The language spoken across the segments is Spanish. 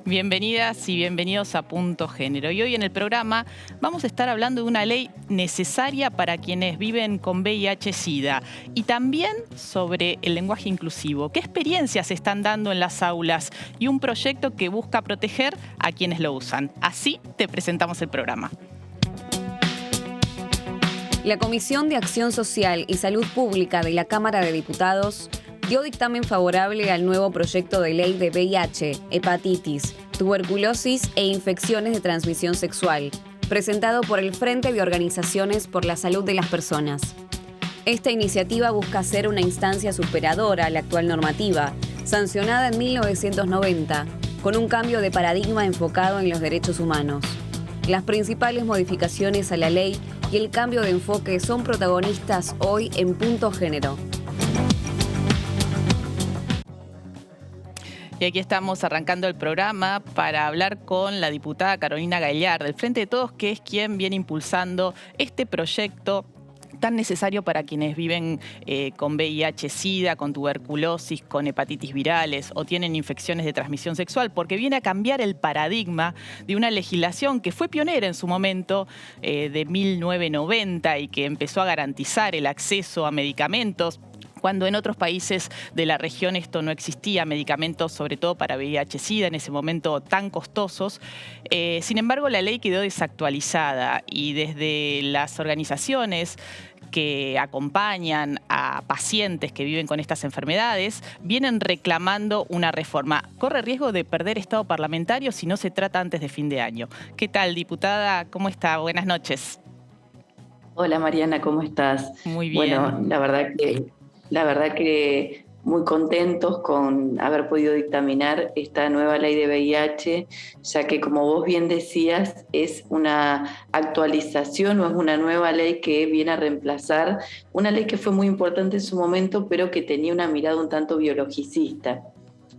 Bienvenidas y bienvenidos a Punto Género. Y hoy en el programa vamos a estar hablando de una ley necesaria para quienes viven con VIH-Sida y también sobre el lenguaje inclusivo. ¿Qué experiencias se están dando en las aulas? Y un proyecto que busca proteger a quienes lo usan. Así te presentamos el programa. La Comisión de Acción Social y Salud Pública de la Cámara de Diputados dio dictamen favorable al nuevo proyecto de ley de VIH, hepatitis, tuberculosis e infecciones de transmisión sexual, presentado por el Frente de Organizaciones por la Salud de las Personas. Esta iniciativa busca ser una instancia superadora a la actual normativa, sancionada en 1990, con un cambio de paradigma enfocado en los derechos humanos. Las principales modificaciones a la ley y el cambio de enfoque son protagonistas hoy en Punto Género. Y aquí estamos arrancando el programa para hablar con la diputada Carolina Gaillard, del Frente de Todos, que es quien viene impulsando este proyecto tan necesario para quienes viven con VIH-Sida, con tuberculosis, con hepatitis virales o tienen infecciones de transmisión sexual, porque viene a cambiar el paradigma de una legislación que fue pionera en su momento de 1990 y que empezó a garantizar el acceso a medicamentos, cuando en otros países de la región esto no existía, medicamentos sobre todo para VIH-Sida en ese momento tan costosos. Sin embargo, la ley quedó desactualizada y desde las organizaciones que acompañan a pacientes que viven con estas enfermedades vienen reclamando una reforma. Corre riesgo de perder estado parlamentario si no se trata antes de fin de año. ¿Qué tal, diputada? ¿Cómo está? Buenas noches. Hola Mariana, ¿cómo estás? Muy bien. Bueno, la verdad que muy contentos con haber podido dictaminar esta nueva ley de VIH, ya que como vos bien decías, es una actualización o es una nueva ley que viene a reemplazar una ley que fue muy importante en su momento, pero que tenía una mirada un tanto biologicista.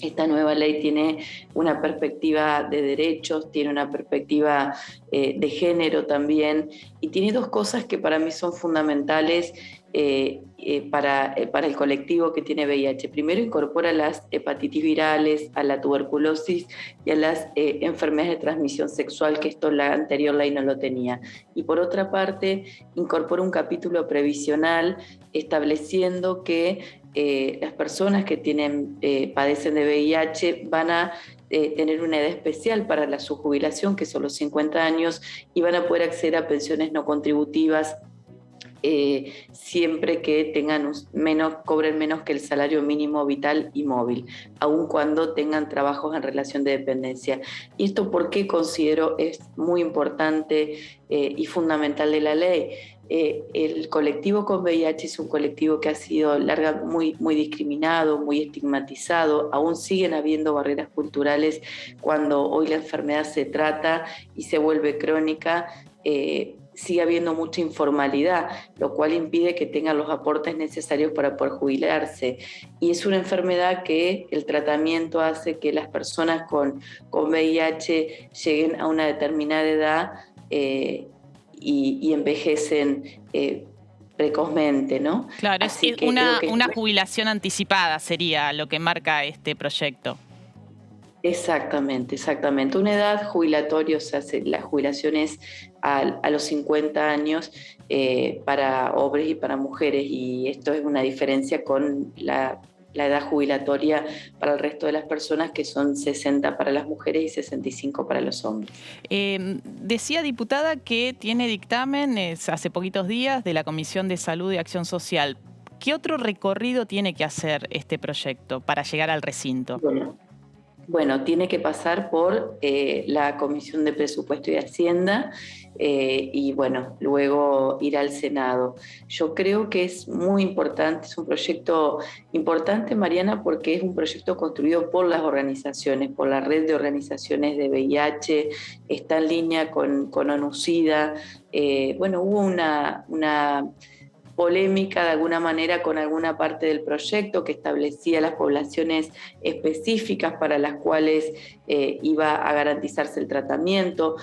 Esta nueva ley tiene una perspectiva de derechos, tiene una perspectiva de género también, y tiene dos cosas que para mí son fundamentales para el colectivo que tiene VIH. Primero, incorpora las hepatitis virales, a la tuberculosis y a las enfermedades de transmisión sexual, que esto la anterior ley no lo tenía. Y por otra parte, incorpora un capítulo previsional estableciendo que las personas que padecen de VIH van a tener una edad especial para su jubilación, que son los 50 años, y van a poder acceder a pensiones no contributivas siempre que cobren menos que el salario mínimo vital y móvil, aun cuando tengan trabajos en relación de dependencia. Y esto, ¿por qué considero es muy importante y fundamental de la ley? El colectivo con VIH es un colectivo que ha sido muy discriminado, muy estigmatizado. Aún siguen habiendo barreras culturales cuando hoy la enfermedad se trata y se vuelve crónica. Sigue habiendo mucha informalidad, lo cual impide que tengan los aportes necesarios para poder jubilarse. Y es una enfermedad que el tratamiento hace que las personas con VIH lleguen a una determinada edad y envejecen precozmente, ¿no? Claro, es una jubilación anticipada sería lo que marca este proyecto. Exactamente. Una edad jubilatoria, o sea, la jubilación es a los 50 años para hombres y para mujeres, y esto es una diferencia con la edad jubilatoria para el resto de las personas, que son 60 para las mujeres y 65 para los hombres. Decía, diputada, que tiene dictámenes hace poquitos días de la Comisión de Salud y Acción Social. ¿Qué otro recorrido tiene que hacer este proyecto para llegar al recinto? Bueno, tiene que pasar por la Comisión de Presupuesto y Hacienda y bueno, luego ir al Senado. Yo creo que es muy importante, es un proyecto importante, Mariana, porque es un proyecto construido por las organizaciones, por la red de organizaciones de VIH, está en línea con ONU-SIDA. Hubo una polémica de alguna manera con alguna parte del proyecto que establecía las poblaciones específicas para las cuales iba a garantizarse el tratamiento.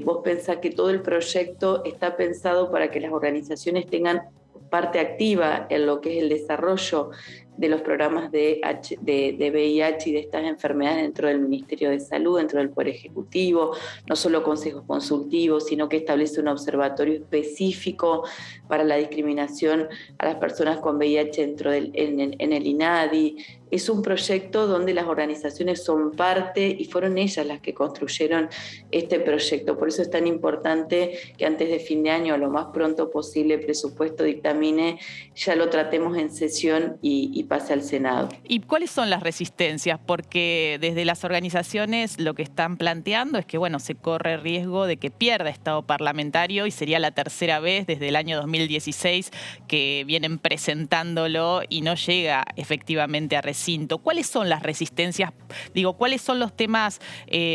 Vos pensás que todo el proyecto está pensado para que las organizaciones tengan parte activa en lo que es el desarrollo de los programas de VIH y de estas enfermedades dentro del Ministerio de Salud, dentro del Poder Ejecutivo, no solo consejos consultivos, sino que establece un observatorio específico para la discriminación a las personas con VIH en el INADI. Es un proyecto donde las organizaciones son parte y fueron ellas las que construyeron este proyecto. Por eso es tan importante que antes de fin de año, a lo más pronto posible, el presupuesto dictamine, ya lo tratemos en sesión y pase al Senado. ¿Y cuáles son las resistencias? Porque desde las organizaciones lo que están planteando es que, bueno, se corre riesgo de que pierda estado parlamentario y sería la tercera vez desde el año 2016 que vienen presentándolo y no llega efectivamente a recinto. ¿Cuáles son las resistencias? Digo, ¿cuáles son los temas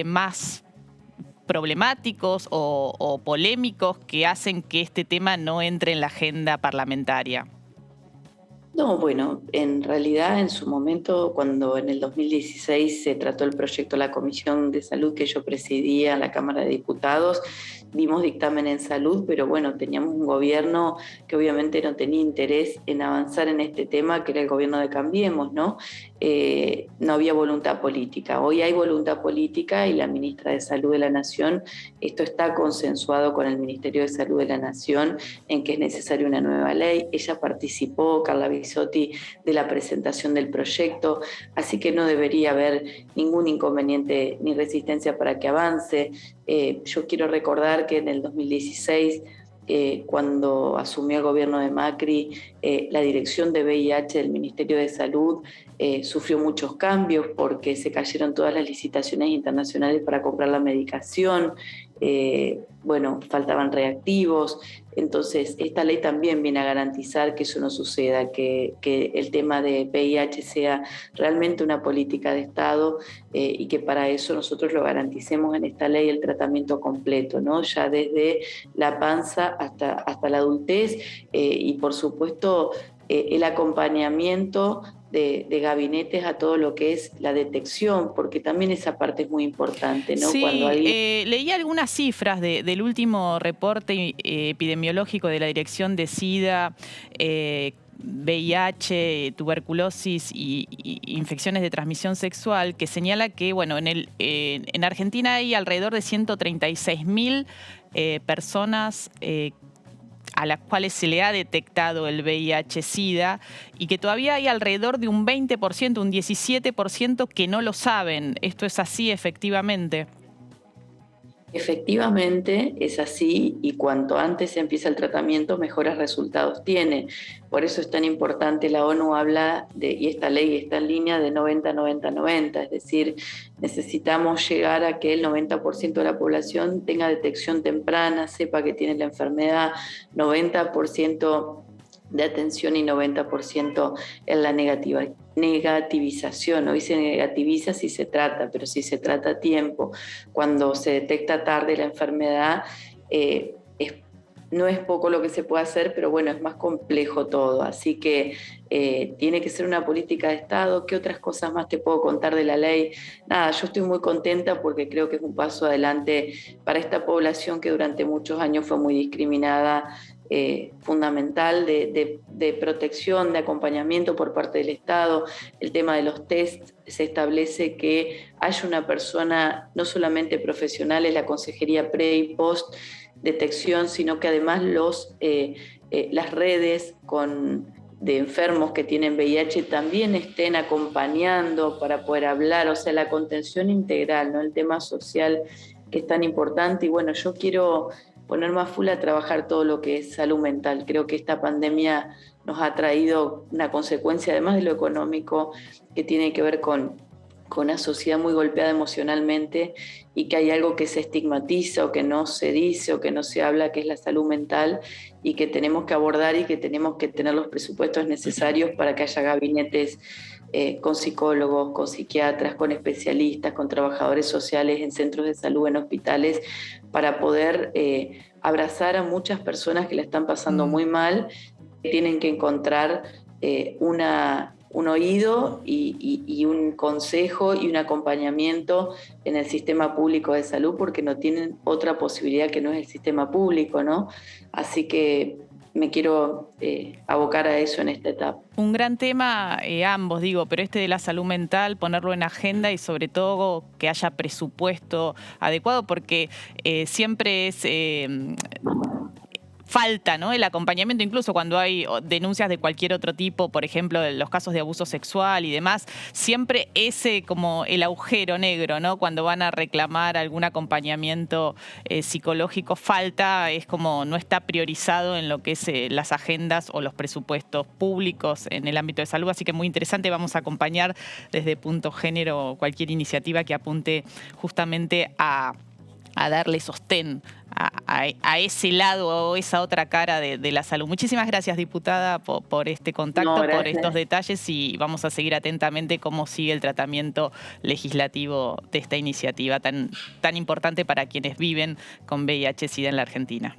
más problemáticos o polémicos que hacen que este tema no entre en la agenda parlamentaria? No, bueno, en realidad en su momento, cuando en el 2016 se trató el proyecto de la Comisión de Salud que yo presidía en la Cámara de Diputados, dimos dictamen en salud, pero bueno, teníamos un gobierno que obviamente no tenía interés en avanzar en este tema, que era el gobierno de Cambiemos, ¿no? No había voluntad política. Hoy hay voluntad política y la ministra de Salud de la Nación, esto está consensuado con el Ministerio de Salud de la Nación en que es necesaria una nueva ley. Ella participó, Carla Bisotti, de la presentación del proyecto, así que no debería haber ningún inconveniente ni resistencia para que avance. Yo quiero recordar que en el 2016, cuando asumió el gobierno de Macri, la dirección de VIH del Ministerio de Salud sufrió muchos cambios porque se cayeron todas las licitaciones internacionales para comprar la medicación, bueno, faltaban reactivos. Entonces, esta ley también viene a garantizar que eso no suceda, que el tema de VIH sea realmente una política de Estado y que para eso nosotros lo garanticemos en esta ley el tratamiento completo, ¿no? Ya desde la panza hasta la adultez y, por supuesto, el acompañamiento de gabinetes a todo lo que es la detección, porque también esa parte es muy importante, ¿no? Sí, Cuando alguien... leí algunas cifras del último reporte epidemiológico de la Dirección de SIDA, VIH, tuberculosis y infecciones de transmisión sexual, que señala que, bueno, en Argentina hay alrededor de 136.000 personas a las cuales se le ha detectado el VIH-Sida y que todavía hay alrededor de un 20%, un 17% que no lo saben. ¿Esto es así efectivamente? Efectivamente es así y cuanto antes empieza el tratamiento, mejores resultados tiene. Por eso es tan importante, la ONU habla y esta ley está en línea de 90-90-90, es decir, necesitamos llegar a que el 90% de la población tenga detección temprana, sepa que tiene la enfermedad, 90% de atención y 90% en la negativización. Hoy se negativiza si se trata, pero si se trata a tiempo, cuando se detecta tarde la enfermedad, no es poco lo que se puede hacer, pero bueno, es más complejo todo. Así que tiene que ser una política de Estado. ¿Qué otras cosas más te puedo contar de la ley? Nada, yo estoy muy contenta porque creo que es un paso adelante para esta población que durante muchos años fue muy discriminada, fundamental de protección, de acompañamiento por parte del Estado. El tema de los test, se establece que haya una persona no solamente profesional en la consejería pre y post detección, sino que además las redes de enfermos que tienen VIH también estén acompañando para poder hablar, o sea, la contención integral, ¿no? El tema social que es tan importante. Y bueno, yo quiero ponerme a full a trabajar todo lo que es salud mental. Creo que esta pandemia nos ha traído una consecuencia, además de lo económico, que tiene que ver con una sociedad muy golpeada emocionalmente y que hay algo que se estigmatiza o que no se dice o que no se habla, que es la salud mental, y que tenemos que abordar y que tenemos que tener los presupuestos necesarios para que haya gabinetes con psicólogos, con psiquiatras, con especialistas, con trabajadores sociales en centros de salud, en hospitales, para poder abrazar a muchas personas que la están pasando muy mal, que tienen que encontrar un oído y un consejo y un acompañamiento en el sistema público de salud, porque no tienen otra posibilidad que no es el sistema público, ¿no? Así que me quiero abocar a eso en esta etapa. Un gran tema, ambos digo, pero este de la salud mental, ponerlo en agenda y sobre todo que haya presupuesto adecuado, porque siempre es... falta, ¿no?, el acompañamiento, incluso cuando hay denuncias de cualquier otro tipo, por ejemplo, los casos de abuso sexual y demás, siempre ese como el agujero negro, ¿no?, cuando van a reclamar algún acompañamiento psicológico, falta, es como no está priorizado en lo que es las agendas o los presupuestos públicos en el ámbito de salud, así que muy interesante. Vamos a acompañar desde Punto Género cualquier iniciativa que apunte justamente a darle sostén a ese lado o esa otra cara de la salud. Muchísimas gracias, diputada, por este contacto, por estos detalles, y vamos a seguir atentamente cómo sigue el tratamiento legislativo de esta iniciativa tan importante para quienes viven con VIH-Sida en la Argentina.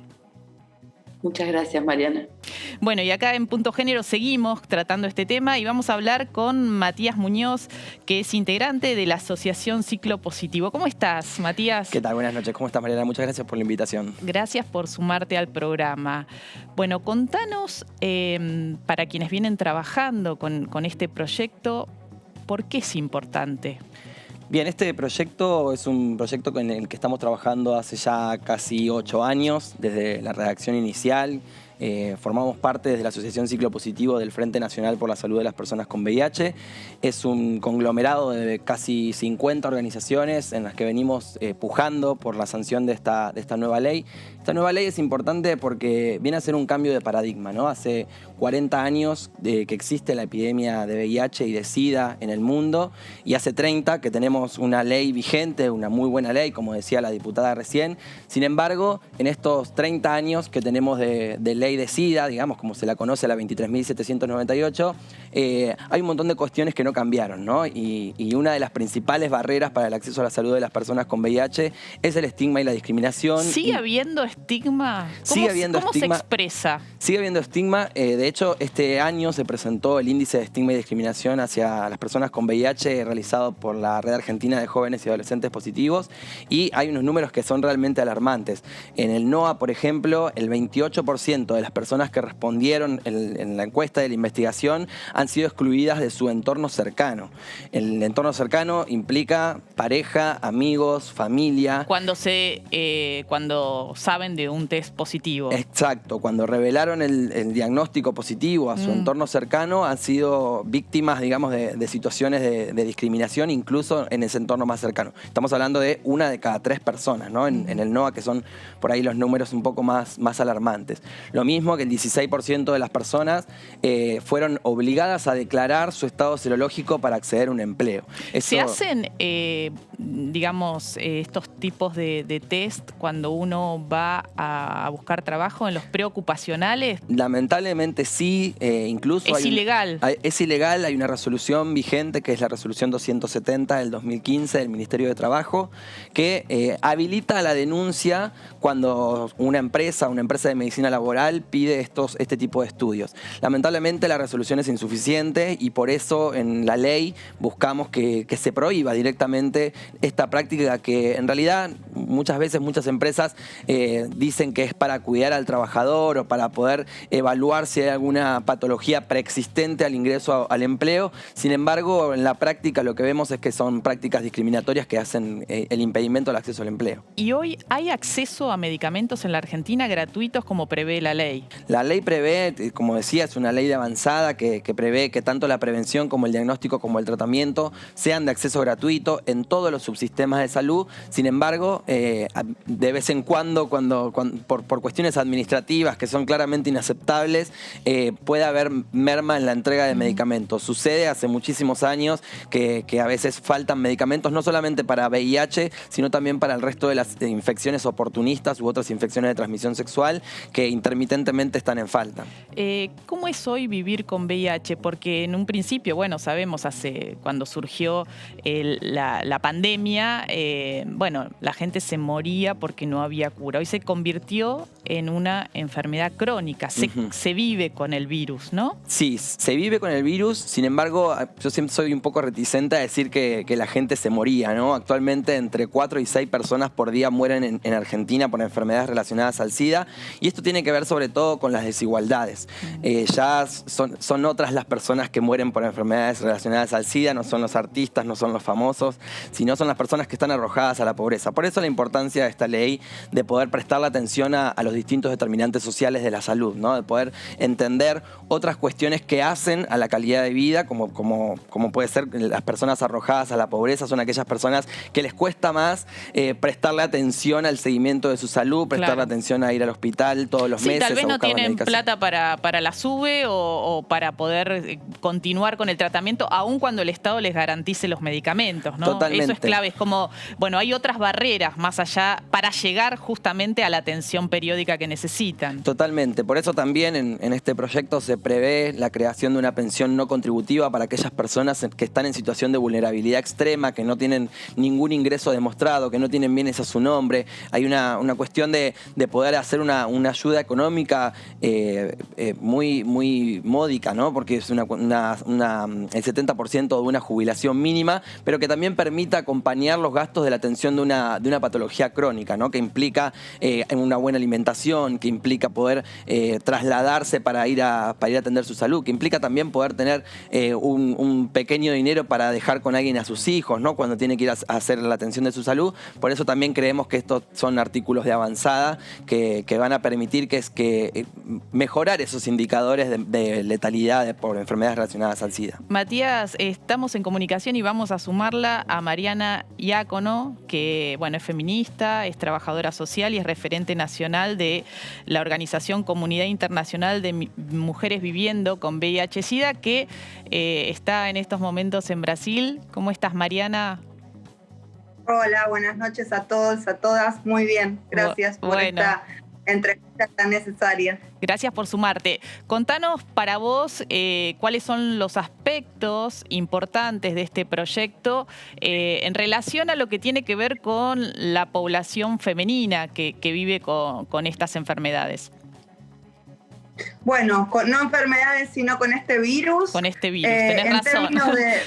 Muchas gracias, Mariana. Bueno, y acá en Punto Género seguimos tratando este tema y vamos a hablar con Matías Muñoz, que es integrante de la Asociación Ciclo Positivo. ¿Cómo estás, Matías? ¿Qué tal? Buenas noches. ¿Cómo estás, Mariana? Muchas gracias por la invitación. Gracias por sumarte al programa. Bueno, contanos, para quienes vienen trabajando con este proyecto, ¿por qué es importante? Bien, este proyecto es un proyecto en el que estamos trabajando hace ya casi 8 años, desde la redacción inicial. Formamos parte desde la Asociación Ciclo Positivo del Frente Nacional por la Salud de las Personas con VIH. Es un conglomerado de casi 50 organizaciones en las que venimos pujando por la sanción de esta nueva ley. Esta nueva ley es importante porque viene a ser un cambio de paradigma, ¿no? Hace 40 años que existe la epidemia de VIH y de SIDA en el mundo, y hace 30 que tenemos una ley vigente, una muy buena ley, como decía la diputada recién. Sin embargo, en estos 30 años que tenemos de ley de SIDA, digamos, como se la conoce, la 23.798, hay un montón de cuestiones que no cambiaron, ¿no? Y una de las principales barreras para el acceso a la salud de las personas con VIH es el estigma y la discriminación. ¿Sigue habiendo estigma? ¿Cómo se expresa? Sigue habiendo estigma. De hecho, este año se presentó el índice de estigma y discriminación hacia las personas con VIH realizado por la Red Argentina de Jóvenes y Adolescentes Positivos, y hay unos números que son realmente alarmantes. En el NOA, por ejemplo, el 28% de las personas que respondieron en la encuesta de la investigación han sido excluidas de su entorno cercano. El entorno cercano implica pareja, amigos, familia. Cuando saben de un test positivo. Exacto, cuando revelaron el diagnóstico positivo a su entorno cercano, han sido víctimas, digamos, de situaciones de discriminación, incluso en ese entorno más cercano. Estamos hablando de 1 de cada 3 personas, ¿no? En el NOA, que son por ahí los números un poco más alarmantes. Lo mismo que el 16% de las personas fueron obligadas a declarar su estado serológico para acceder a un empleo. ¿Se hacen, digamos, estos tipos de test cuando uno va a buscar trabajo en los preocupacionales? Lamentablemente sí, incluso es ilegal. Es ilegal, hay una resolución vigente que es la resolución 270 del 2015 del Ministerio de Trabajo, que habilita la denuncia cuando una empresa de medicina laboral pide este tipo de estudios. Lamentablemente la resolución es insuficiente y por eso en la ley buscamos que se prohíba directamente esta práctica, que en realidad muchas veces muchas empresas dicen que es para cuidar al trabajador o para poder evaluar si hay alguna patología preexistente al ingreso al empleo. Sin embargo, en la práctica lo que vemos es que son prácticas discriminatorias que hacen el impedimento al acceso al empleo. ¿Y hoy hay acceso a medicamentos en la Argentina gratuitos como prevé la ley? La ley prevé, como decía, es una ley de avanzada que prevé que tanto la prevención como el diagnóstico como el tratamiento sean de acceso gratuito en todos los subsistemas de salud. Sin embargo, de vez en cuando por cuestiones administrativas que son claramente inaceptables, puede haber merma en la entrega de medicamentos. Sucede hace muchísimos años que a veces faltan medicamentos, no solamente para VIH, sino también para el resto de las infecciones oportunistas u otras infecciones de transmisión sexual que intermitentemente están en falta. ¿Cómo es hoy vivir con VIH? Porque en un principio, bueno, sabemos, cuando surgió la pandemia, bueno, la gente se moría porque no había cura. Hoy se convirtió en una enfermedad crónica. Se vive con el virus, ¿no? Sí, se vive con el virus. Sin embargo, yo siempre soy un poco reticente a decir que la gente se moría, ¿no? Actualmente entre 4 y 6 personas por día mueren en Argentina por enfermedades relacionadas al SIDA. Y esto tiene que ver sobre sobre todo con las desigualdades. Ya son otras las personas que mueren por enfermedades relacionadas al SIDA, no son los artistas, no son los famosos, sino son las personas que están arrojadas a la pobreza. Por eso la importancia de esta ley de poder prestarle atención a los distintos determinantes sociales de la salud, ¿no? De poder entender otras cuestiones que hacen a la calidad de vida, como puede ser las personas arrojadas a la pobreza, son aquellas personas que les cuesta más prestarle atención al seguimiento de su salud, prestarle atención a ir al hospital todos los meses. Tal vez no tienen plata para la SUBE o para poder continuar con el tratamiento, aun cuando el Estado les garantice los medicamentos, ¿no? Totalmente. Eso es clave. Es como, bueno, hay otras barreras más allá para llegar justamente a la atención periódica que necesitan. Totalmente. Por eso también en este proyecto se prevé la creación de una pensión no contributiva para aquellas personas que están en situación de vulnerabilidad extrema, que no tienen ningún ingreso demostrado, que no tienen bienes a su nombre. Hay una cuestión de poder hacer una ayuda económica muy módica, ¿no? Porque es el 70% de una jubilación mínima, pero que también permita acompañar los gastos de la atención de una patología crónica, ¿no? Que implica una buena alimentación, que implica poder trasladarse para ir a atender su salud, que implica también poder tener un pequeño dinero para dejar con alguien a sus hijos, ¿no? Cuando tiene que ir a hacer la atención de su salud. Por eso también creemos que estos son artículos de avanzada que van a permitir mejorar esos indicadores de letalidad por enfermedades relacionadas al SIDA. Matías, estamos en comunicación y vamos a sumarla a Mariana Iacono, que bueno, es feminista, es trabajadora social y es referente nacional de la organización Comunidad Internacional de Mujeres Viviendo con VIH-Sida, que está en estos momentos en Brasil. ¿Cómo estás, Mariana? Hola, buenas noches a todos, a todas. Muy bien, gracias por esta entrevista tan necesaria. Gracias por sumarte. Contanos para vos cuáles son los aspectos importantes de este proyecto en relación a lo que tiene que ver con la población femenina que vive con estas enfermedades. Bueno, no enfermedades, sino con este virus. Con este virus, tenés razón.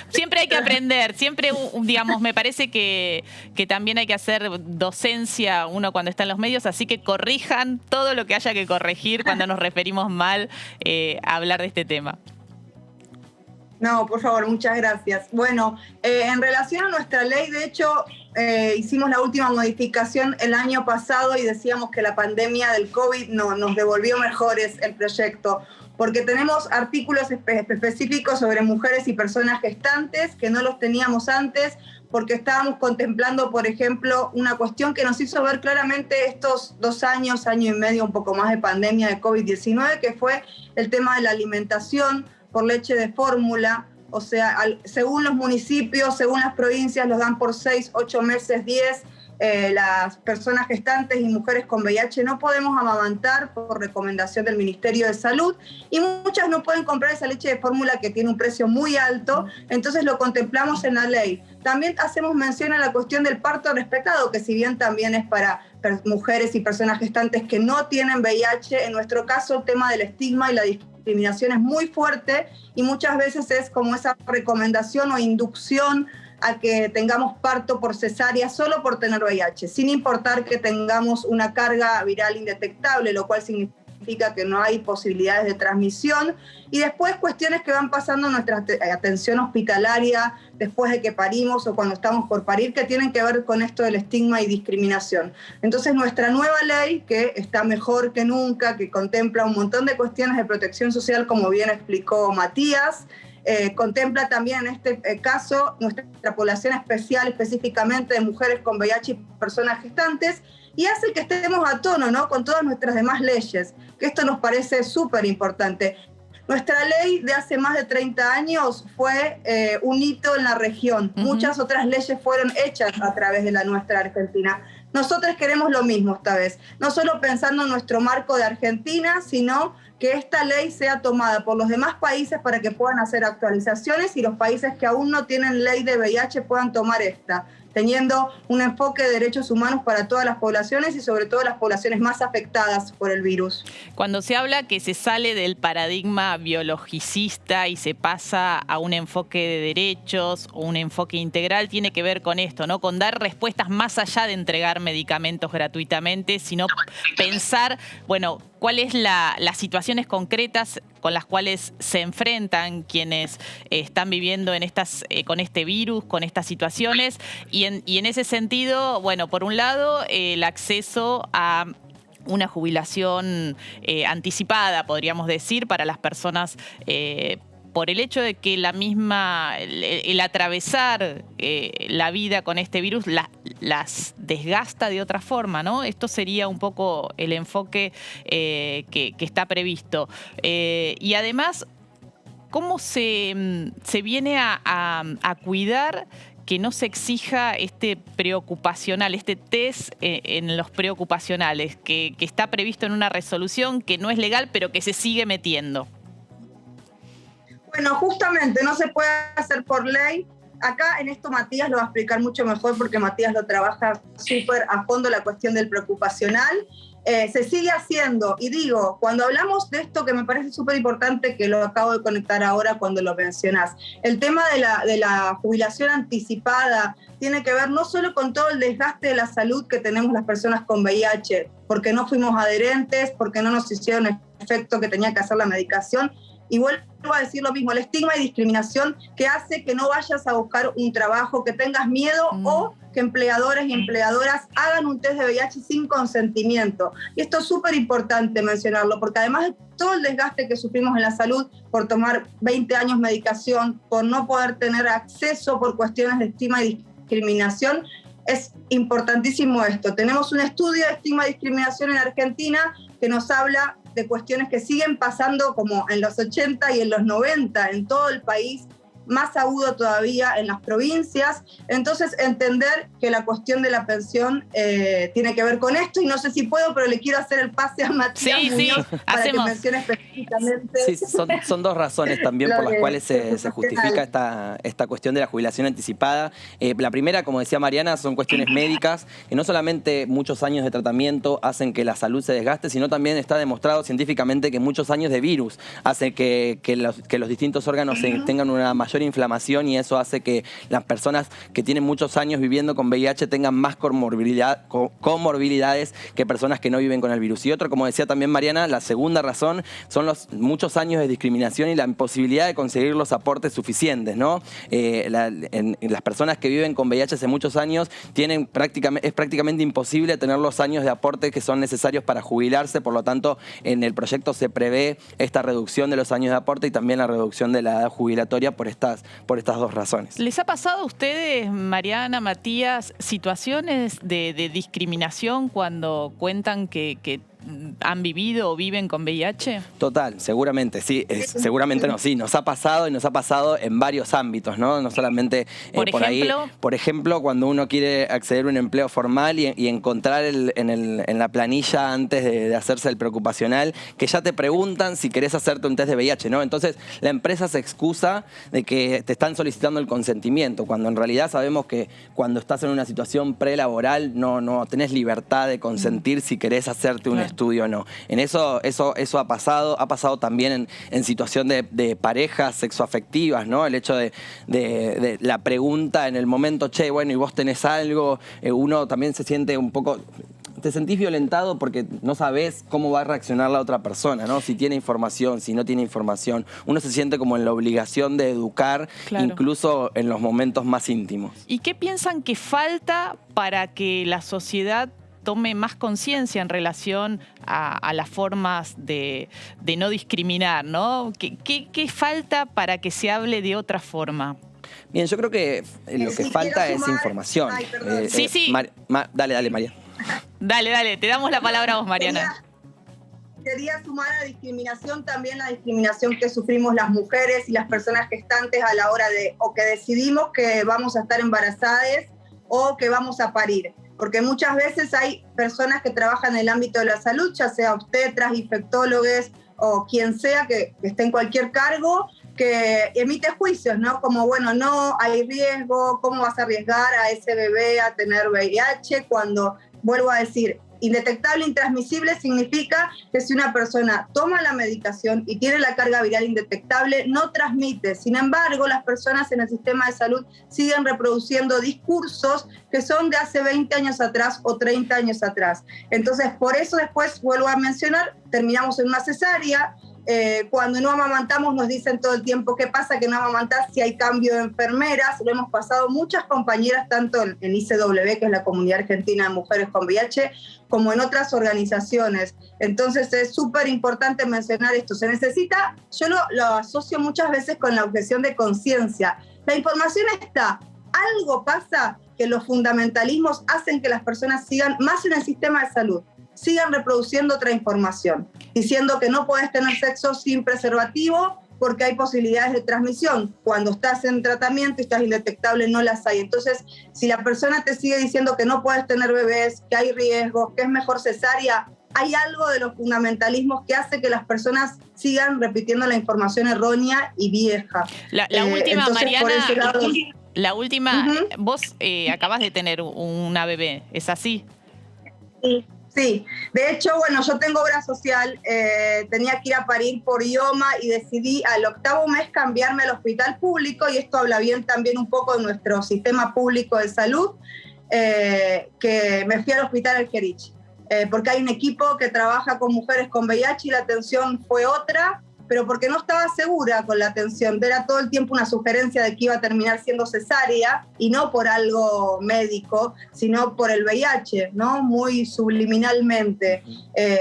Siempre hay que aprender, siempre, digamos, me parece que también hay que hacer docencia uno cuando está en los medios, así que corrijan todo lo que haya que corregir cuando nos referimos mal a hablar de este tema. No, por favor, muchas gracias. Bueno, en relación a nuestra ley, de hecho, hicimos la última modificación el año pasado y decíamos que la pandemia del COVID nos devolvió mejores el proyecto, porque tenemos artículos específicos sobre mujeres y personas gestantes que no los teníamos antes, porque estábamos contemplando, por ejemplo, una cuestión que nos hizo ver claramente estos 2 años, año y medio, un poco más de pandemia de COVID-19, que fue el tema de la alimentación por leche de fórmula. O sea, según los municipios, según las provincias, los dan por 6, 8 meses, 10. Las personas gestantes y mujeres con VIH no podemos amamantar por recomendación del Ministerio de Salud y muchas no pueden comprar esa leche de fórmula que tiene un precio muy alto, entonces lo contemplamos en la ley. También hacemos mención a la cuestión del parto respetado, que si bien también es para mujeres y personas gestantes que no tienen VIH, en nuestro caso el tema del estigma y la discriminación es muy fuerte y muchas veces es como esa recomendación o inducción a que tengamos parto por cesárea solo por tener VIH, sin importar que tengamos una carga viral indetectable, lo cual significa que no hay posibilidades de transmisión. Y después cuestiones que van pasando en nuestra atención hospitalaria después de que parimos o cuando estamos por parir, que tienen que ver con esto del estigma y discriminación. Entonces nuestra nueva ley, que está mejor que nunca, que contempla un montón de cuestiones de protección social, como bien explicó Matías, contempla también en este caso nuestra población especial, específicamente de mujeres con VIH y personas gestantes, y hace que estemos a tono, ¿no?, con todas nuestras demás leyes, que esto nos parece súper importante. Nuestra ley de hace más de 30 años fue un hito en la región. Muchas otras leyes fueron hechas a través de la nuestra Argentina. Nosotros queremos lo mismo esta vez, no solo pensando en nuestro marco de Argentina, sino que esta ley sea tomada por los demás países para que puedan hacer actualizaciones y los países que aún no tienen ley de VIH puedan tomar esta, teniendo un enfoque de derechos humanos para todas las poblaciones y sobre todo las poblaciones más afectadas por el virus. Cuando se habla que se sale del paradigma biologicista y se pasa a un enfoque de derechos o un enfoque integral, tiene que ver con esto, ¿no?, con dar respuestas más allá de entregar medicamentos gratuitamente, sino pensar, bueno, cuáles las situaciones concretas con las cuales se enfrentan quienes están viviendo con este virus, con estas situaciones, y en ese sentido, bueno, por un lado, el acceso a una jubilación anticipada, podríamos decir, para las personas por el hecho de que el atravesar la vida con este virus las desgasta de otra forma, ¿no? Esto sería un poco el enfoque que está previsto. Y además, ¿cómo se viene a cuidar que no se exija este preocupacional, este test en los preocupacionales, que está previsto en una resolución que no es legal, pero que se sigue metiendo? Bueno, justamente no se puede hacer por ley. Acá en esto Matías lo va a explicar mucho mejor porque Matías lo trabaja súper a fondo la cuestión del preocupacional. Se sigue haciendo, y digo, cuando hablamos de esto que me parece súper importante, que lo acabo de conectar ahora cuando lo mencionás, el tema de la jubilación anticipada tiene que ver no solo con todo el desgaste de la salud que tenemos las personas con VIH, porque no fuimos adherentes, porque no nos hicieron el efecto que tenía que hacer la medicación, y vuelvo a decir lo mismo, el estigma y discriminación que hace que no vayas a buscar un trabajo, que tengas miedo o que empleadores y empleadoras hagan un test de VIH sin consentimiento. Y esto es súper importante mencionarlo, porque además de todo el desgaste que sufrimos en la salud por tomar 20 años medicación, por no poder tener acceso por cuestiones de estigma y discriminación, es importantísimo esto. Tenemos un estudio de estigma y discriminación en Argentina que nos habla de cuestiones que siguen pasando como en los 80 y en los 90 en todo el país, más agudo todavía en las provincias. Entonces, entender que la cuestión de la pensión tiene que ver con esto, y no sé si puedo, pero le quiero hacer el pase a Matías Muñoz para que mencione específicamente. Sí, son dos razones también por las cuales se justifica esta cuestión de la jubilación anticipada. La primera, como decía Mariana, son cuestiones médicas, que no solamente muchos años de tratamiento hacen que la salud se desgaste, sino también está demostrado científicamente que muchos años de virus hacen que los distintos órganos tengan una mayor inflamación, y eso hace que las personas que tienen muchos años viviendo con VIH tengan más comorbilidades que personas que no viven con el virus. Y otro, como decía también Mariana, la segunda razón son los muchos años de discriminación y la imposibilidad de conseguir los aportes suficientes, ¿no? Las personas que viven con VIH hace muchos años es prácticamente imposible tener los años de aporte que son necesarios para jubilarse. Por lo tanto, en el proyecto se prevé esta reducción de los años de aporte y también la reducción de la edad jubilatoria por estas dos razones. ¿Les ha pasado a ustedes, Mariana, Matías, situaciones de discriminación cuando cuentan que han vivido o viven con VIH? Total, seguramente, sí. Seguramente no, sí. Nos ha pasado, y nos ha pasado en varios ámbitos, ¿no? No solamente por ahí. Por ejemplo, cuando uno quiere acceder a un empleo formal y encontrar en la planilla antes de hacerse el preocupacional, que ya te preguntan si querés hacerte un test de VIH, ¿no? Entonces, la empresa se excusa de que te están solicitando el consentimiento, cuando en realidad sabemos que cuando estás en una situación prelaboral no tenés libertad de consentir si querés hacerte un estudio o no. En eso ha pasado también en situación de parejas sexoafectivas, ¿no? El hecho de la pregunta en el momento, che, bueno, ¿y vos tenés algo? Uno también se siente un poco... Te sentís violentado porque no sabés cómo va a reaccionar la otra persona, ¿no? Si tiene información, si no tiene información. Uno se siente como en la obligación de educar, incluso en los momentos más íntimos. ¿Y qué piensan que falta para que la sociedad tome más conciencia en relación a las formas de no discriminar, ¿no? ¿Qué falta para que se hable de otra forma? Bien, yo creo que lo que falta es información. Sí. Dale, María. Dale, te damos la palabra a vos, Mariana. Quería sumar a la discriminación también la discriminación que sufrimos las mujeres y las personas gestantes a la hora de, o que decidimos que vamos a estar embarazadas o que vamos a parir. Porque muchas veces hay personas que trabajan en el ámbito de la salud, ya sea obstetras, infectólogos o quien sea que esté en cualquier cargo, que emite juicios, ¿no? Como, bueno, no hay riesgo, ¿cómo vas a arriesgar a ese bebé a tener VIH? Cuando, vuelvo a decir, indetectable e intransmisible significa que si una persona toma la medicación y tiene la carga viral indetectable, no transmite. Sin embargo, las personas en el sistema de salud siguen reproduciendo discursos que son de hace 20 años atrás o 30 años atrás. Entonces, por eso después, vuelvo a mencionar, terminamos en una cesárea. Cuando no amamantamos nos dicen todo el tiempo qué pasa que no amamantás si hay cambio de enfermeras. Lo hemos pasado muchas compañeras, tanto en ICW, que es la Comunidad Argentina de Mujeres con VIH, como en otras organizaciones. Entonces es súper importante mencionar esto. Se necesita, yo lo asocio muchas veces con la objeción de conciencia. La información está, algo pasa que los fundamentalismos hacen que las personas sigan más en el sistema de salud, sigan reproduciendo otra información, diciendo que no puedes tener sexo sin preservativo porque hay posibilidades de transmisión. Cuando estás en tratamiento y estás indetectable, no las hay. Entonces, si la persona te sigue diciendo que no puedes tener bebés, que hay riesgos, que es mejor cesárea, hay algo de los fundamentalismos que hace que las personas sigan repitiendo la información errónea y vieja. La última, entonces, Mariana, la última, vos acabas de tener una bebé, ¿es así? Sí, de hecho, bueno, yo tengo obra social, tenía que ir a parir por IOMA y decidí al 8º mes cambiarme al hospital público, y esto habla bien también un poco de nuestro sistema público de salud, que me fui al hospital Algerich, porque hay un equipo que trabaja con mujeres con VIH y la atención fue otra, pero porque no estaba segura con la atención. Era todo el tiempo una sugerencia de que iba a terminar siendo cesárea, y no por algo médico, sino por el VIH, ¿no? Muy subliminalmente.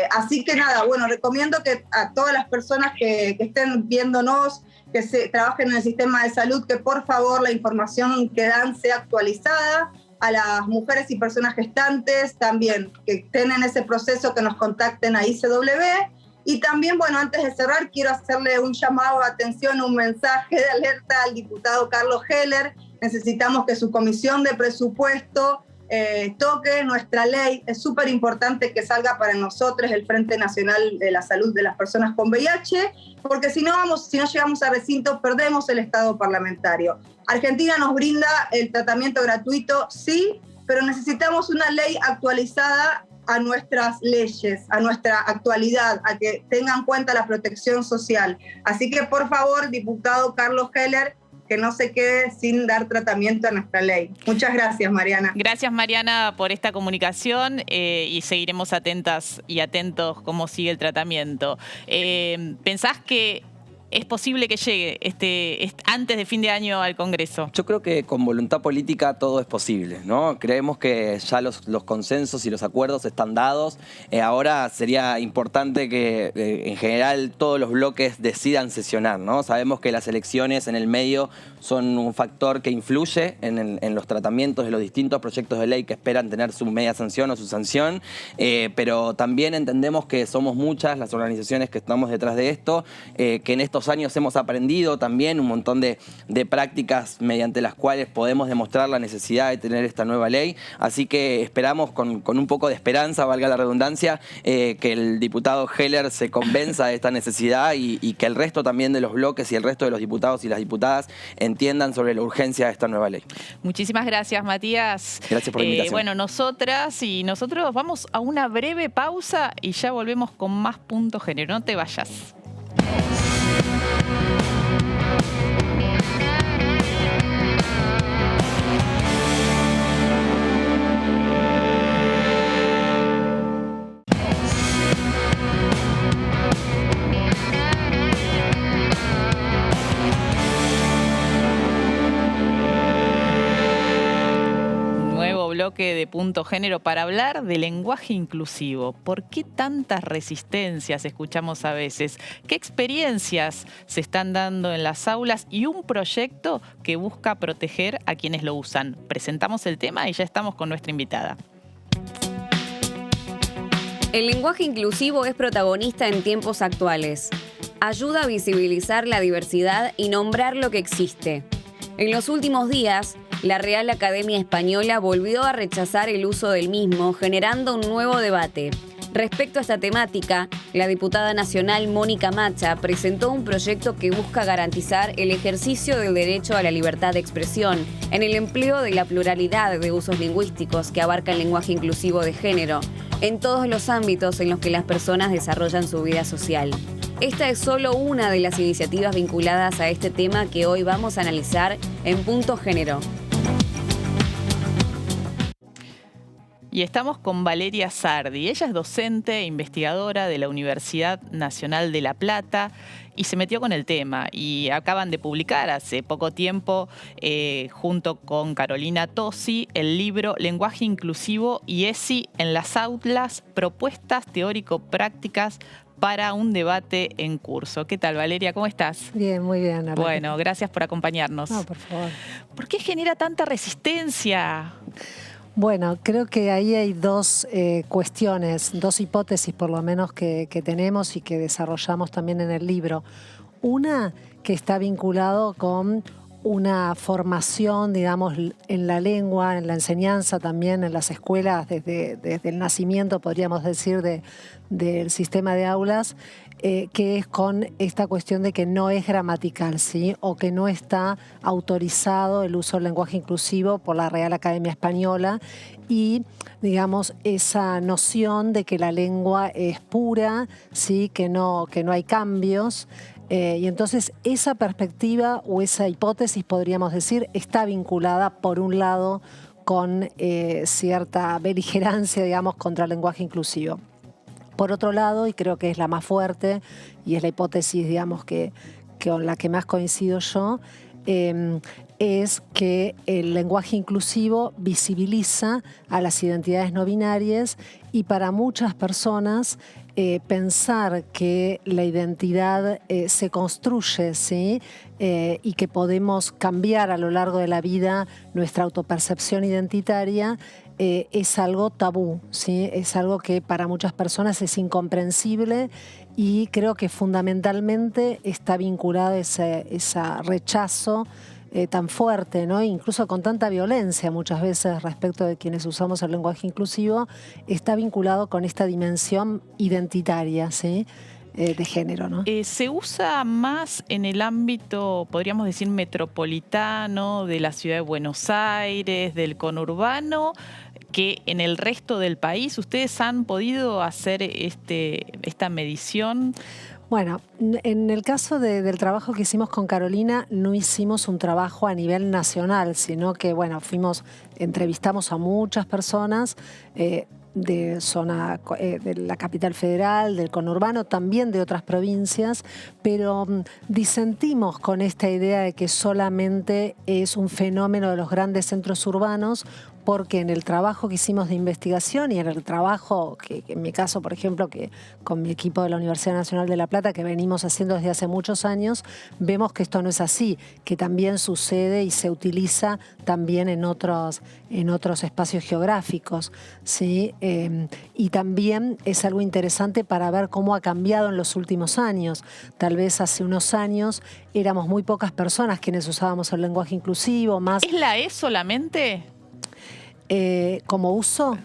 Así que nada, bueno, recomiendo que a todas las personas que estén viéndonos, que trabajen en el sistema de salud, que por favor la información que dan sea actualizada. A las mujeres y personas gestantes también, que estén en ese proceso, que nos contacten a ICW. Y también, bueno, antes de cerrar, quiero hacerle un llamado de atención, un mensaje de alerta al diputado Carlos Heller. Necesitamos que su comisión de presupuesto toque nuestra ley. Es súper importante que salga para nosotros el Frente Nacional de la Salud de las Personas con VIH, porque si no llegamos a recintos, perdemos el Estado parlamentario. Argentina nos brinda el tratamiento gratuito, sí, pero necesitamos una ley actualizada a nuestras leyes, a nuestra actualidad, a que tengan en cuenta la protección social. Así que, por favor, diputado Carlos Heller, que no se quede sin dar tratamiento a nuestra ley. Muchas gracias, Mariana. Gracias, Mariana, por esta comunicación, y seguiremos atentas y atentos cómo sigue el tratamiento. ¿Pensás que es posible que llegue antes de fin de año al Congreso? Yo creo que con voluntad política todo es posible, ¿no? Creemos que ya los consensos y los acuerdos están dados. Ahora sería importante que en general todos los bloques decidan sesionar, ¿no? Sabemos que las elecciones en el medio son un factor que influye en los tratamientos de los distintos proyectos de ley que esperan tener su media sanción o su sanción, pero también entendemos que somos muchas las organizaciones que estamos detrás de esto, que en estos años hemos aprendido también un montón de prácticas mediante las cuales podemos demostrar la necesidad de tener esta nueva ley. Así que esperamos con un poco de esperanza, valga la redundancia, que el diputado Heller se convenza de esta necesidad y que el resto también de los bloques y el resto de los diputados y las diputadas entiendan sobre la urgencia de esta nueva ley. Muchísimas gracias, Matías. Gracias por la invitación. Bueno, nosotras y nosotros vamos a una breve pausa y ya volvemos con más Punto Género. No te vayas. Bloque de Punto Género para hablar de lenguaje inclusivo. ¿Por qué tantas resistencias escuchamos a veces? ¿Qué experiencias se están dando en las aulas y un proyecto que busca proteger a quienes lo usan? Presentamos el tema y ya estamos con nuestra invitada. El lenguaje inclusivo es protagonista en tiempos actuales. Ayuda a visibilizar la diversidad y nombrar lo que existe. En los últimos días, la Real Academia Española volvió a rechazar el uso del mismo, generando un nuevo debate. Respecto a esta temática, la diputada nacional Mónica Macha presentó un proyecto que busca garantizar el ejercicio del derecho a la libertad de expresión en el empleo de la pluralidad de usos lingüísticos que abarca el lenguaje inclusivo de género, en todos los ámbitos en los que las personas desarrollan su vida social. Esta es solo una de las iniciativas vinculadas a este tema que hoy vamos a analizar en Punto Género. Y estamos con Valeria Sardi. Ella es docente e investigadora de la Universidad Nacional de La Plata y se metió con el tema. Y acaban de publicar hace poco tiempo, junto con Carolina Tosi, el libro Lenguaje Inclusivo y ESI en las aulas, propuestas teórico-prácticas para un debate en curso. ¿Qué tal, Valeria? ¿Cómo estás? Bien, muy bien. Arlene. Bueno, gracias por acompañarnos. No, por favor. ¿Por qué genera tanta resistencia? Bueno, creo que ahí hay dos cuestiones, dos hipótesis por lo menos que tenemos y que desarrollamos también en el libro. Una que está vinculado con una formación, digamos, en la lengua, en la enseñanza también, en las escuelas, desde el nacimiento, podríamos decir, del sistema de aulas, que es con esta cuestión de que no es gramatical, ¿sí? O que no está autorizado el uso del lenguaje inclusivo por la Real Academia Española y, digamos, esa noción de que la lengua es pura, ¿sí? Que no hay cambios. Y entonces esa perspectiva o esa hipótesis, podríamos decir, está vinculada, por un lado, con cierta beligerancia, digamos, contra el lenguaje inclusivo. Por otro lado, y creo que es la más fuerte, y es la hipótesis, digamos, que con la que más coincido yo, es que el lenguaje inclusivo visibiliza a las identidades no binarias y para muchas personas pensar que la identidad se construye, ¿sí? Y que podemos cambiar a lo largo de la vida nuestra autopercepción identitaria, es algo tabú, ¿sí? Es algo que para muchas personas es incomprensible y creo que fundamentalmente está vinculado a ese rechazo tan fuerte, ¿no? Incluso con tanta violencia muchas veces respecto de quienes usamos el lenguaje inclusivo, está vinculado con esta dimensión identitaria, ¿sí? De género, ¿no? ¿Se usa más en el ámbito, podríamos decir, metropolitano, de la ciudad de Buenos Aires, del conurbano, que en el resto del país? ¿Ustedes han podido hacer esta medición? Bueno, en el caso del trabajo que hicimos con Carolina, no hicimos un trabajo a nivel nacional, sino que, bueno, entrevistamos a muchas personas de zona de la capital federal, del conurbano, también de otras provincias, pero disentimos con esta idea de que solamente es un fenómeno de los grandes centros urbanos, porque en el trabajo que hicimos de investigación y en el trabajo, que en mi caso, por ejemplo, que con mi equipo de la Universidad Nacional de La Plata, que venimos haciendo desde hace muchos años, vemos que esto no es así, que también sucede y se utiliza también en otros espacios geográficos, ¿sí? Y también es algo interesante para ver cómo ha cambiado en los últimos años. Tal vez hace unos años éramos muy pocas personas quienes usábamos el lenguaje inclusivo, más... ¿Es la E solamente? Como uso,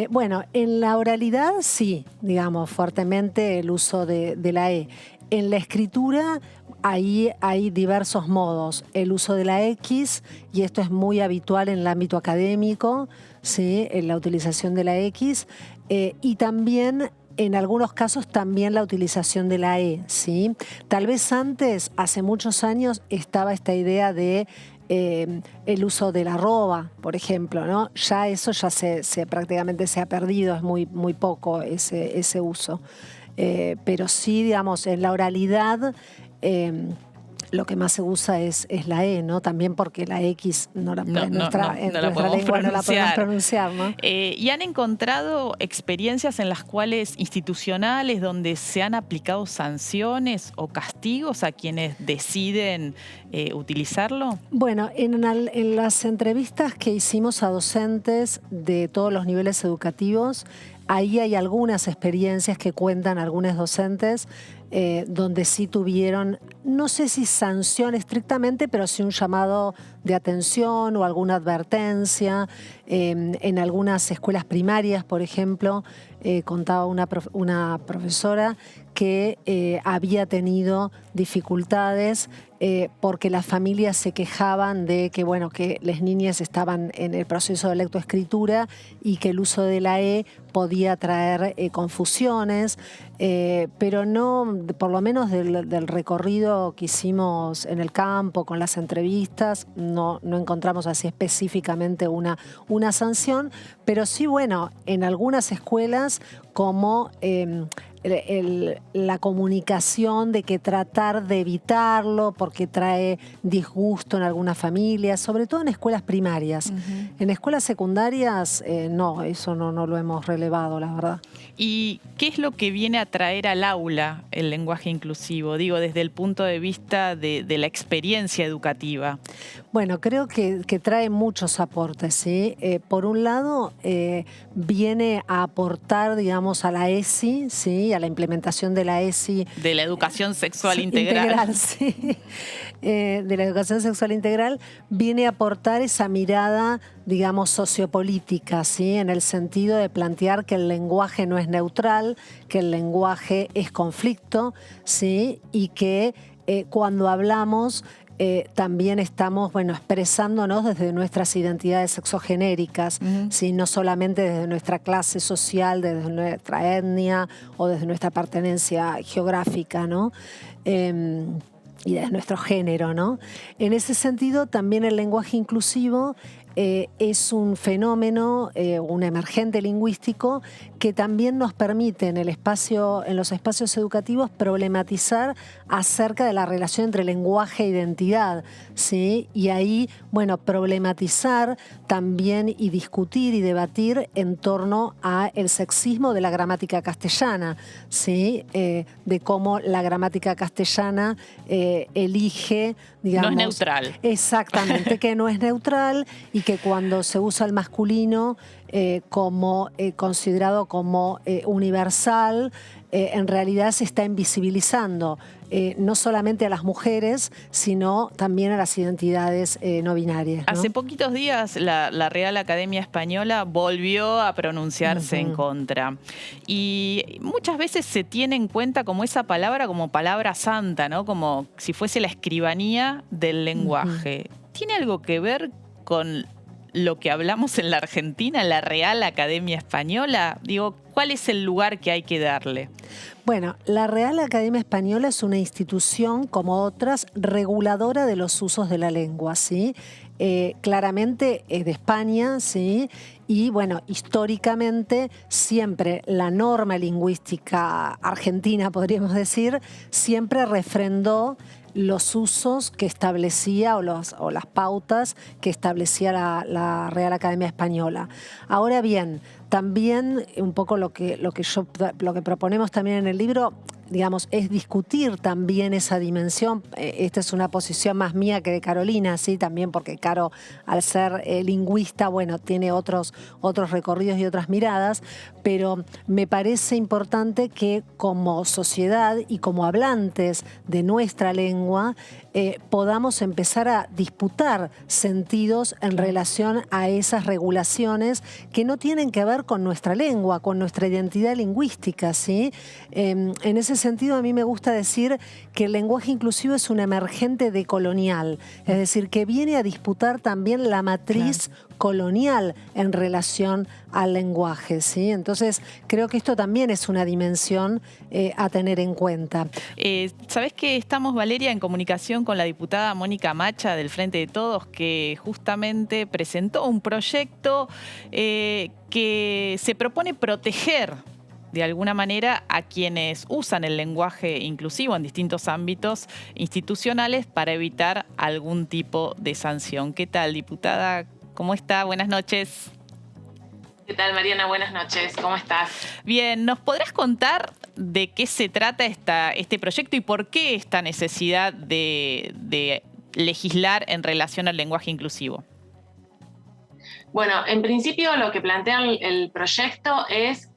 bueno, en la oralidad sí, digamos, fuertemente el uso de la E. En la escritura ahí hay diversos modos. El uso de la X, y esto es muy habitual en el ámbito académico, ¿sí? En la utilización de la X, y también... En algunos casos también la utilización de la E, ¿sí? Tal vez antes, hace muchos años, estaba esta idea de el uso de la arroba, por ejemplo, ¿no? Ya eso ya prácticamente se ha perdido, es muy poco ese uso. Pero sí, digamos, en la oralidad lo que más se usa es la E, ¿no? También porque la X en nuestra lengua no la podemos pronunciar, ¿no? ¿Y han encontrado experiencias en las cuales institucionales donde se han aplicado sanciones o castigos a quienes deciden utilizarlo? Bueno, en las entrevistas que hicimos a docentes de todos los niveles educativos, ahí hay algunas experiencias que cuentan algunos docentes donde sí tuvieron, no sé si sanción estrictamente, pero sí un llamado de atención o alguna advertencia. En algunas escuelas primarias, por ejemplo, contaba una profesora que había tenido dificultades porque las familias se quejaban de que, bueno, que las niñas estaban en el proceso de lectoescritura y que el uso de la E podía traer confusiones, pero no, por lo menos del recorrido que hicimos en el campo, con las entrevistas, no encontramos así específicamente una sanción, pero sí, bueno, en algunas escuelas como la comunicación de que tratar de evitarlo porque trae disgusto en algunas familias, sobre todo en escuelas primarias. En escuelas secundarias, no, eso no lo hemos relevado, la verdad. ¿Y qué es lo que viene a traer al aula el lenguaje inclusivo? Digo, desde el punto de vista de la experiencia educativa. Bueno, creo que trae muchos aportes, ¿sí? Por un lado, viene a aportar, digamos, a la ESI, ¿sí? A la implementación de la ESI. De la educación sexual integral. Sí. De la educación sexual integral, viene a aportar esa mirada, digamos, sociopolítica, ¿sí? En el sentido de plantear que el lenguaje no es neutral, que el lenguaje es conflicto, ¿sí? Y que cuando hablamos también estamos, bueno, expresándonos desde nuestras identidades sexogenéricas, ¿sí? No solamente desde nuestra clase social, desde nuestra etnia o desde nuestra pertenencia geográfica, ¿no? Y desde nuestro género, ¿no? En ese sentido, también el lenguaje inclusivo es un fenómeno, un emergente lingüístico que también nos permite en los espacios educativos problematizar acerca de la relación entre lenguaje e identidad, ¿sí? Y ahí, bueno, problematizar también y discutir y debatir en torno a el sexismo de la gramática castellana, ¿sí? De cómo la gramática castellana elige, digamos... No es neutral. Exactamente, que no es neutral y que cuando se usa el masculino como considerado como universal, en realidad se está invisibilizando no solamente a las mujeres, sino también a las identidades no binarias, ¿no? Hace poquitos días la Real Academia Española volvió a pronunciarse en contra. Y muchas veces se tiene en cuenta como esa palabra como palabra santa, ¿no? Como si fuese la escribanía del lenguaje. ¿Tiene algo que ver con lo que hablamos en la Argentina, en la Real Academia Española? Digo, ¿cuál es el lugar que hay que darle? Bueno, la Real Academia Española es una institución, como otras, reguladora de los usos de la lengua, ¿sí? Claramente es de España, ¿sí? Y bueno, históricamente siempre la norma lingüística argentina, podríamos decir, siempre refrendó los usos que establecía o las pautas que establecía la Real Academia Española. Ahora bien, también un poco lo que proponemos también en el libro, digamos, es discutir también esa dimensión. Esta es una posición más mía que de Carolina, sí, también porque Caro, al ser lingüista, bueno, tiene otros recorridos y otras miradas, pero me parece importante que como sociedad y como hablantes de nuestra lengua podamos empezar a disputar sentidos en relación a esas regulaciones que no tienen que ver con nuestra lengua, con nuestra identidad lingüística, ¿sí? En ese sentido, a mí me gusta decir que el lenguaje inclusivo es un emergente decolonial, es decir, que viene a disputar también la matriz colonial en relación al lenguaje, ¿sí? Entonces, creo que esto también es una dimensión a tener en cuenta. ¿Sabés que estamos, Valeria, en comunicación con la diputada Mónica Macha del Frente de Todos, que justamente presentó un proyecto que se propone proteger de alguna manera a quienes usan el lenguaje inclusivo en distintos ámbitos institucionales para evitar algún tipo de sanción? ¿Qué tal, diputada? ¿Cómo está? Buenas noches. ¿Qué tal, Mariana? Buenas noches. ¿Cómo estás? Bien, ¿nos podrás contar de qué se trata este proyecto y por qué esta necesidad de legislar en relación al lenguaje inclusivo? Bueno, en principio lo que plantea el proyecto es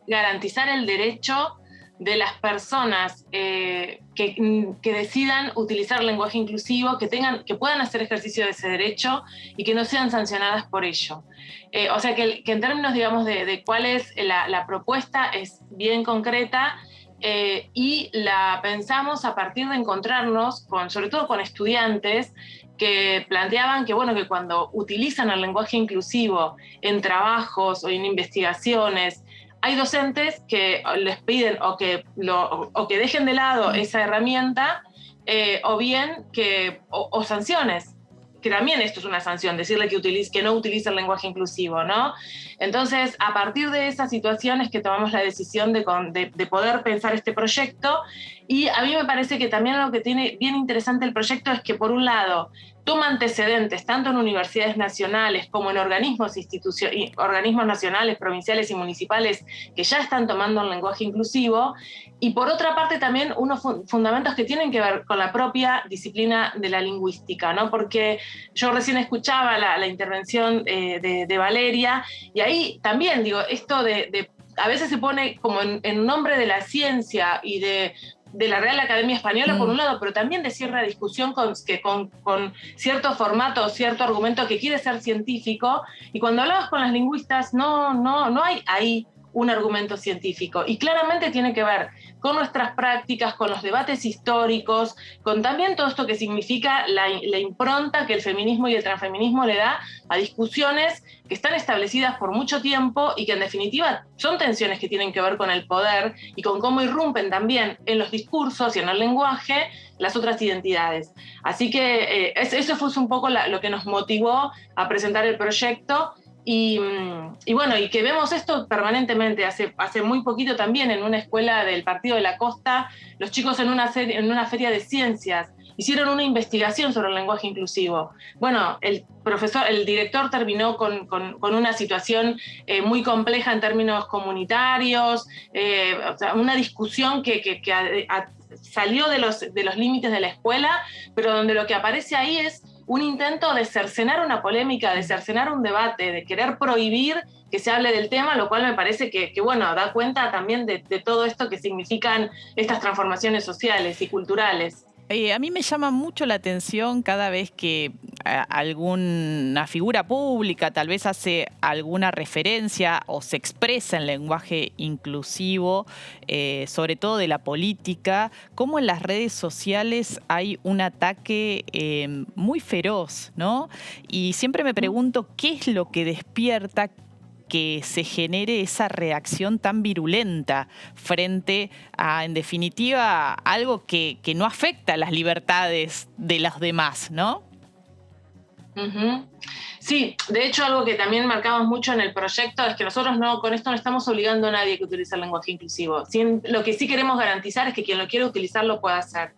garantizar el derecho de las personas que decidan utilizar lenguaje inclusivo, que puedan hacer ejercicio de ese derecho y que no sean sancionadas por ello. O sea que en términos, digamos, de cuál es la propuesta, es bien concreta, y la pensamos a partir de encontrarnos sobre todo con estudiantes que planteaban que, bueno, que cuando utilizan el lenguaje inclusivo en trabajos o en investigaciones, hay docentes que les piden o que dejen de lado esa herramienta, o bien o sanciones, que también esto es una sanción, decirle que no utiliza el lenguaje inclusivo, ¿no? Entonces, a partir de esas situaciones que tomamos la decisión de poder pensar este proyecto, y a mí me parece que también lo que tiene bien interesante el proyecto es que, por un lado, toma antecedentes tanto en universidades nacionales como en organismos nacionales, provinciales y municipales que ya están tomando el lenguaje inclusivo, y por otra parte también unos fundamentos que tienen que ver con la propia disciplina de la lingüística, ¿no? Porque yo recién escuchaba la intervención de Valeria, y ahí también digo, esto a veces se pone como en nombre de la ciencia y de la Real Academia Española, por un lado, pero también de cierta discusión con cierto formato, cierto argumento que quiere ser científico, y cuando hablabas con las lingüistas no hay ahí un argumento científico, y claramente tiene que ver con nuestras prácticas, con los debates históricos, con también todo esto que significa la impronta que el feminismo y el transfeminismo le da a discusiones que están establecidas por mucho tiempo y que en definitiva son tensiones que tienen que ver con el poder y con cómo irrumpen también en los discursos y en el lenguaje las otras identidades. Así que eso fue un poco lo que nos motivó a presentar el proyecto. Y bueno, y que vemos esto permanentemente. Hace muy poquito también en una escuela del Partido de la Costa, los chicos en una feria de ciencias hicieron una investigación sobre el lenguaje inclusivo. Bueno, el director terminó con una situación muy compleja en términos comunitarios, o sea, una discusión que salió de los límites de la escuela, pero donde lo que aparece ahí es un intento de cercenar una polémica, de cercenar un debate, de querer prohibir que se hable del tema, lo cual me parece que bueno, da cuenta también de todo esto que significan estas transformaciones sociales y culturales. A mí me llama mucho la atención cada vez que alguna figura pública tal vez hace alguna referencia o se expresa en lenguaje inclusivo, sobre todo de la política, cómo en las redes sociales hay un ataque muy feroz, ¿no? Y siempre me pregunto qué es lo que despierta que se genere esa reacción tan virulenta frente a, en definitiva, algo que no afecta las libertades de los demás, ¿no? Uh-huh. Sí, de hecho algo que también marcamos mucho en el proyecto es que nosotros con esto no estamos obligando a nadie que utilice el lenguaje inclusivo. Lo que sí queremos garantizar es que quien lo quiere utilizar lo pueda hacer.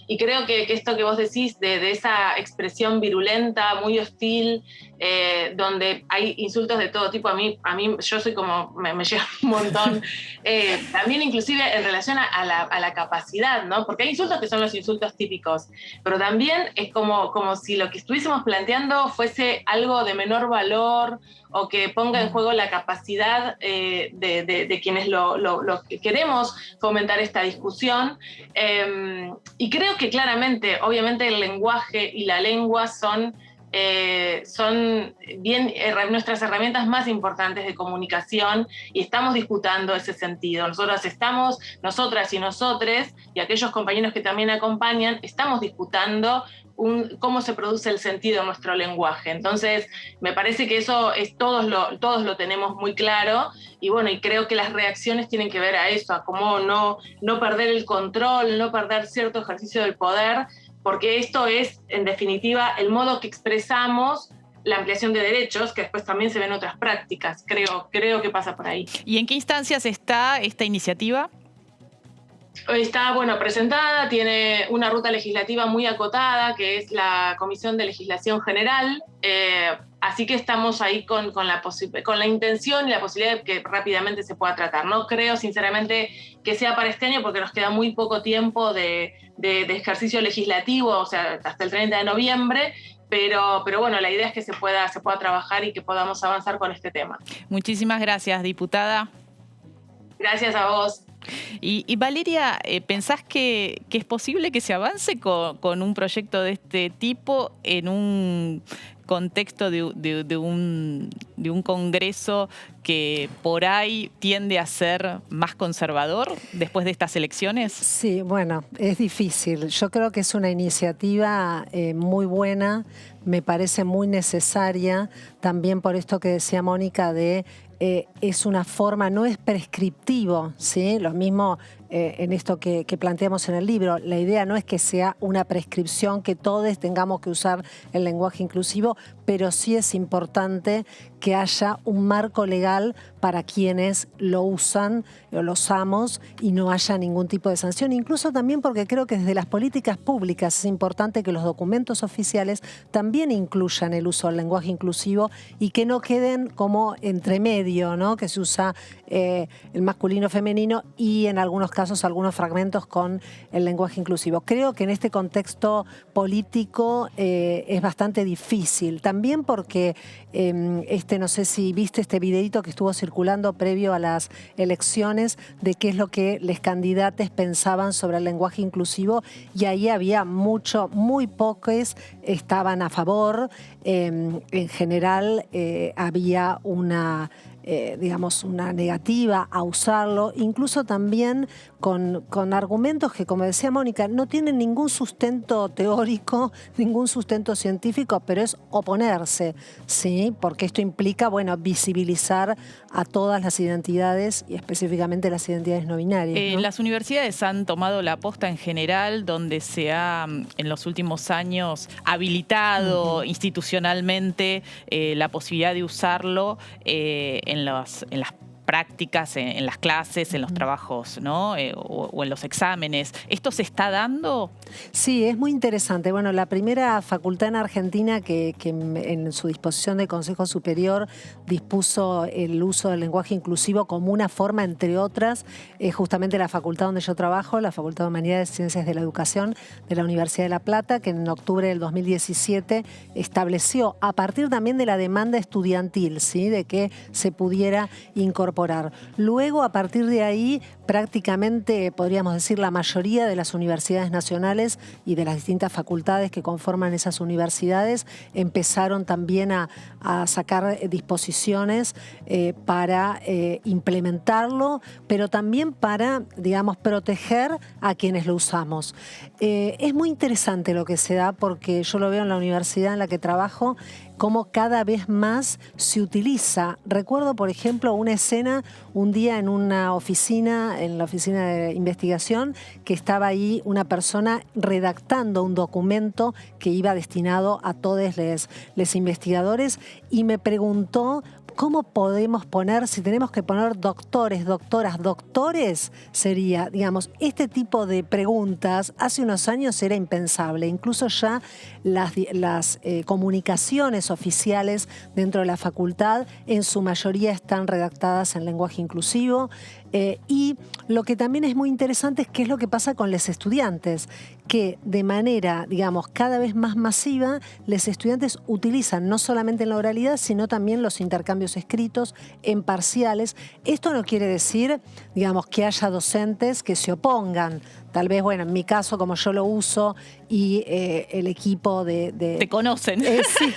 Y creo que esto que vos decís de esa expresión virulenta, muy hostil, donde hay insultos de todo tipo, a mí yo soy como, me llega un montón, también inclusive en relación a la capacidad, ¿no? Porque hay insultos que son los insultos típicos, pero también es como si lo que estuviésemos planteando fuese algo de menor valor o que ponga en juego la capacidad de quienes lo que queremos fomentar esta discusión. Y creo que claramente, obviamente el lenguaje y la lengua son bien nuestras herramientas más importantes de comunicación, y estamos disputando ese sentido. Nosotras y nosotres, y aquellos compañeros que también acompañan, estamos disputando cómo se produce el sentido en nuestro lenguaje. Entonces, me parece que eso todos lo tenemos muy claro, y bueno, y creo que las reacciones tienen que ver a eso, a cómo no perder el control, no perder cierto ejercicio del poder, porque esto es, en definitiva, el modo que expresamos la ampliación de derechos, que después también se ven otras prácticas. Creo que pasa por ahí. ¿Y en qué instancias está esta iniciativa? Está, bueno, presentada, tiene una ruta legislativa muy acotada, que es la Comisión de Legislación General, así que estamos ahí con la intención y la posibilidad de que rápidamente se pueda tratar. No creo, sinceramente, que sea para este año, porque nos queda muy poco tiempo de ejercicio legislativo, o sea, hasta el 30 de noviembre, pero bueno, la idea es que se pueda trabajar y que podamos avanzar con este tema. Muchísimas gracias, diputada. Gracias a vos. Y Valeria, ¿pensás que es posible que se avance con un proyecto de este tipo en un contexto de un congreso que por ahí tiende a ser más conservador después de estas elecciones? Sí, bueno, es difícil. Yo creo que es una iniciativa muy buena, me parece muy necesaria, también por esto que decía Mónica de es una forma, no es prescriptivo, ¿sí? Lo mismo en esto que planteamos en el libro. La idea no es que sea una prescripción, que todos tengamos que usar el lenguaje inclusivo, pero sí es importante que haya un marco legal para quienes lo usan o lo usamos y no haya ningún tipo de sanción. Incluso también porque creo que desde las políticas públicas es importante que los documentos oficiales también incluyan el uso del lenguaje inclusivo y que no queden como entre medio, ¿no? Que se usa el masculino femenino y en algunos casos algunos fragmentos con el lenguaje inclusivo. Creo que en este contexto político es bastante difícil. También porque no sé si viste este videito que estuvo circulando previo a las elecciones de qué es lo que los candidatos pensaban sobre el lenguaje inclusivo y ahí había muy pocos estaban a favor. En general había una negativa a usarlo, incluso también con argumentos que, como decía Mónica, no tienen ningún sustento teórico, ningún sustento científico, pero es oponerse, ¿sí? Porque esto implica, bueno, visibilizar a todas las identidades y específicamente las identidades no binarias, ¿no? Las universidades han tomado la posta en general, donde se ha en los últimos años habilitado institucionalmente la posibilidad de usarlo en las prácticas, en las clases, en los trabajos, ¿no? O en los exámenes. ¿Esto se está dando? Sí, es muy interesante. Bueno, la primera facultad en Argentina que en su disposición de Consejo Superior dispuso el uso del lenguaje inclusivo como una forma, entre otras, es justamente la facultad donde yo trabajo, la Facultad de Humanidades y Ciencias de la Educación de la Universidad de La Plata, que en octubre del 2017 estableció, a partir también de la demanda estudiantil, ¿sí? De que se pudiera incorporar. Luego, a partir de ahí, prácticamente, podríamos decir, la mayoría de las universidades nacionales y de las distintas facultades que conforman esas universidades empezaron también a sacar disposiciones para implementarlo, pero también para, digamos, proteger a quienes lo usamos. Es muy interesante lo que se da porque yo lo veo en la universidad en la que trabajo, cómo cada vez más se utiliza. Recuerdo, por ejemplo, una escena un día en una oficina, en la oficina de investigación, que estaba ahí una persona redactando un documento que iba destinado a todos los investigadores y me preguntó ¿cómo podemos poner, si tenemos que poner doctores, doctoras, doctores? Sería, digamos, este tipo de preguntas hace unos años era impensable. Incluso ya las comunicaciones oficiales dentro de la facultad en su mayoría están redactadas en lenguaje inclusivo. Y lo que también es muy interesante es qué es lo que pasa con los estudiantes, que de manera, digamos, cada vez más masiva, los estudiantes utilizan no solamente en la oralidad, sino también los intercambios escritos en parciales. Esto no quiere decir, digamos, que haya docentes que se opongan. Tal vez, bueno, en mi caso, como yo lo uso y el equipo de... Te conocen. Sí.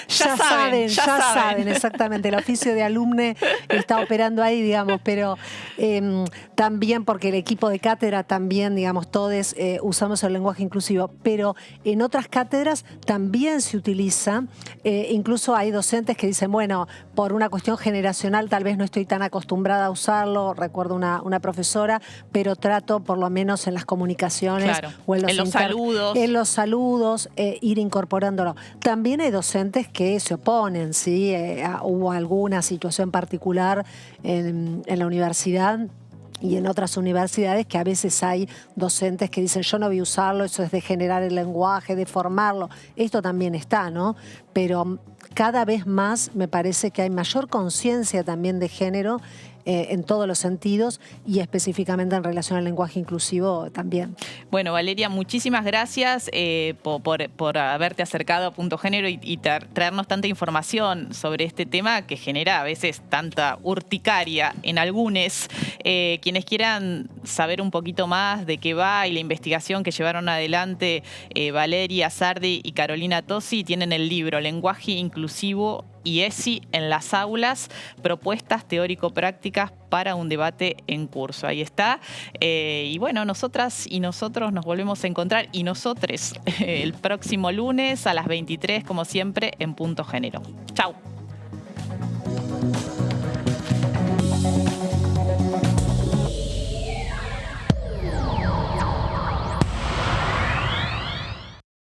ya saben, exactamente. El oficio de alumne está operando ahí, digamos, pero también porque el equipo de cátedra también, digamos, todos usamos el lenguaje inclusivo, pero en otras cátedras también se utiliza. Incluso hay docentes que dicen, bueno, por una cuestión generacional tal vez no estoy tan acostumbrada a usarlo, recuerdo una profesora, pero trato por lo menos en las comunicaciones, claro, o en los saludos, ir incorporándolo. También hay docentes que se oponen, ¿sí? Hubo alguna situación particular en la universidad y en otras universidades que a veces hay docentes que dicen yo no voy a usarlo, eso es de generar el lenguaje, de formarlo. Esto también está, ¿no? Pero cada vez más me parece que hay mayor conciencia también de género en todos los sentidos y específicamente en relación al lenguaje inclusivo también. Bueno, Valeria, muchísimas gracias por haberte acercado a Punto Género y traernos tanta información sobre este tema que genera a veces tanta urticaria en algunos. Quienes quieran saber un poquito más de qué va y la investigación que llevaron adelante Valeria Sardi y Carolina Tosi, tienen el libro Lenguaje Inclusivo y ESI en las aulas, propuestas teórico-prácticas para un debate en curso. Ahí está. Y bueno, nosotras y nosotros nos volvemos a encontrar, y nosotres, el próximo lunes a las 23, como siempre, en Punto Género. Chau.